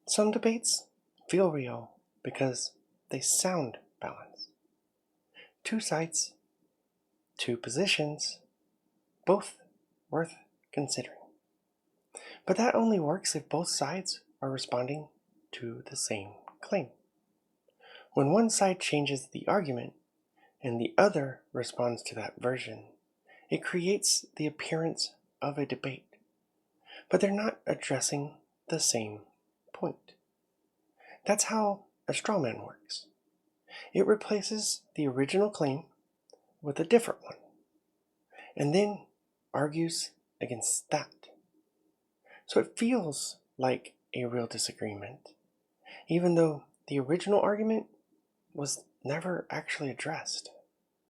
Some debates feel real because they sound balanced. Two sides, two positions, both worth considering. But that only works if both sides are responding to the same claim. When one side changes the argument and the other responds to that version, it creates the appearance of a debate. But they're not addressing the same point. That's how a strawman works. It replaces the original claim with a different one, and then argues against that. So it feels like a real disagreement, even though the original argument was never actually addressed.